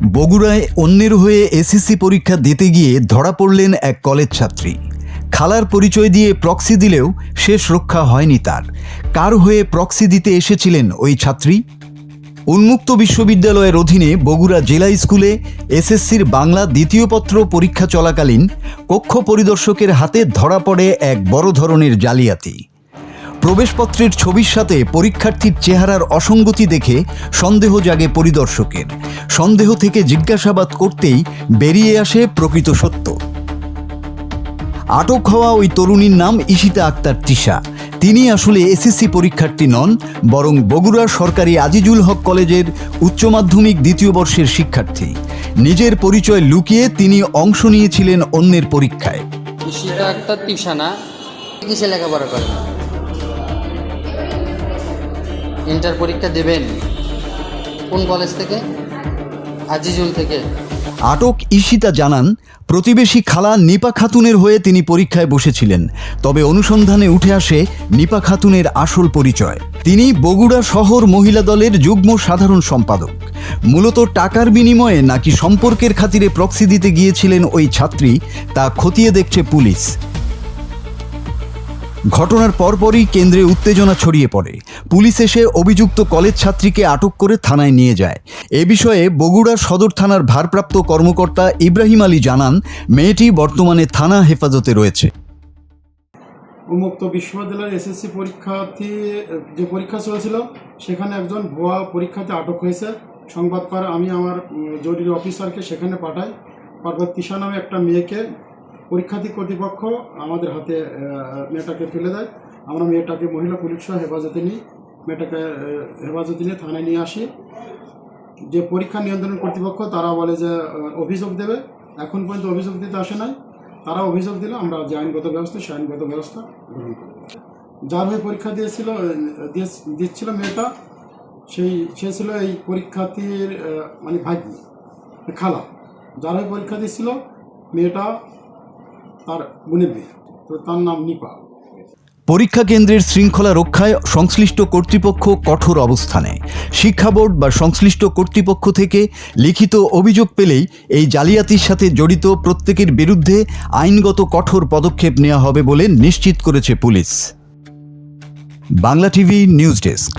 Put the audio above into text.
বগুড়ায় অন্যের হয়ে এসএসসি পরীক্ষা দিতে গিয়ে ধরা পড়লেন এক কলেজ ছাত্রী। খালার পরিচয় দিয়ে প্রক্সি দিলেও শেষ রক্ষা হয়নি তার। কার হয়ে প্রক্সি দিতে এসেছিলেন ওই ছাত্রী? উন্মুক্ত বিশ্ববিদ্যালয়ের অধীনে বগুড়া জেলা স্কুলে এসএসসির বাংলা দ্বিতীয় পত্র পরীক্ষা চলাকালীন কক্ষ পরিদর্শকের হাতে ধরা পড়ে এক বড় ধরনের জালিয়াতি। প্রবেশপত্রের ছবির সাথে পরীক্ষার্থীর চেহারার অসঙ্গতি দেখে সন্দেহ জাগে পরিদর্শকের। সন্দেহ থেকে জিজ্ঞাসাবাদ করতেই বেরিয়ে আসে প্রকৃত সত্য। আটক হওয়া ওই তরুণীর নাম ঈশিতা আক্তার তৃষা। তিনি আসলে এসএসসি পরীক্ষার্থী নন, বরং বগুড়ার সরকারি আজিজুল হক কলেজের উচ্চ মাধ্যমিক দ্বিতীয় বর্ষের শিক্ষার্থী। নিজের পরিচয় লুকিয়ে তিনি অংশ নিয়েছিলেন অন্যের পরীক্ষায়। ঈশিতা আক্তার তৃষা না, কিসে লেখাপড়া করেন? ইন্টার পরীক্ষা দেবেন কোন কলেজ থেকে? আজিজুল থেকে। আটক ঈশিতা জানান, প্রতিবেশী খালা নিপা খাতুনের হয়ে তিনি পরীক্ষায় বসেছিলেন। তবে অনুসন্ধানে উঠে আসে নিপা খাতুনের আসল পরিচয়। তিনি বগুড়া শহর মহিলা দলের যুগ্ম সাধারণ সম্পাদক। মূলত টাকার বিনিময়ে নাকি সম্পর্কের খাতিরে প্রক্সি দিতে গিয়েছিলেন ওই ছাত্রী, তা খতিয়ে দেখছে পুলিশ। ঘটনার পরপরই কেন্দ্রে উত্তেজনা ছড়িয়ে পড়ে। পুলিশ এসে অভিযুক্ত কলেজ ছাত্রীকে আটক করে থানায় নিয়ে যায়। এ বিষয়ে বগুড়া সদর থানার ভারপ্রাপ্ত কর্মকর্তা ইব্রাহিম আলী জানান, মেয়েটি বর্তমানে থানা হেফাজতে রয়েছে। উন্মুক্ত বিশ্ববিদ্যালয়ের এসএসসি পরীক্ষার্থী যে পরীক্ষা চলেছিল সেখানে একজন ভুয়া পরীক্ষাতে আটক হয়েছে। সংবাদ পাড়া আমি আমার জরুরি অফিসারকে সেখানে পাঠাই। তারপর তৃষা নামে একটা মেয়েকে পরীক্ষার্থী কর্তৃপক্ষ আমাদের হাতে মেয়েটাকে তুলে দেয়। আমরা মেয়েটাকে মহিলা পুলিশ সহ হেফাজতে নিই। মেয়েটাকে হেফাজতে নিয়ে থানায় নিয়ে আসি। যে পরীক্ষা নিয়ন্ত্রণ কর্তৃপক্ষ তারা বলে যে অভিযোগ দেবে। এখন পর্যন্ত অভিযোগ দিতে আসে নাই। তারা অভিযোগ দিলে আমরা যে আইনগত ব্যবস্থা সে আইনগত ব্যবস্থা গ্রহণ করি। যার হয়ে পরীক্ষা দিচ্ছিল মেয়েটা, সে ছিল এই পরীক্ষার্থীর মানে ভাগ্নি খালা। যার হয়ে পরীক্ষা দিচ্ছিল মেয়েটা তার বোনের বিয়ে, তো তার নাম নিপা। পরীক্ষা কেন্দ্রের শৃঙ্খলা রক্ষায় সংশ্লিষ্ট কর্তৃপক্ষ কঠোর অবস্থানে। শিক্ষা বোর্ড বা সংশ্লিষ্ট কর্তৃপক্ষ থেকে লিখিত অভিযোগ পেলেই এই জালিয়াতির সাথে জড়িত প্রত্যেকের বিরুদ্ধে আইনগত কঠোর পদক্ষেপ নেওয়া হবে বলে নিশ্চিত করেছে police. Bangla TV news desk.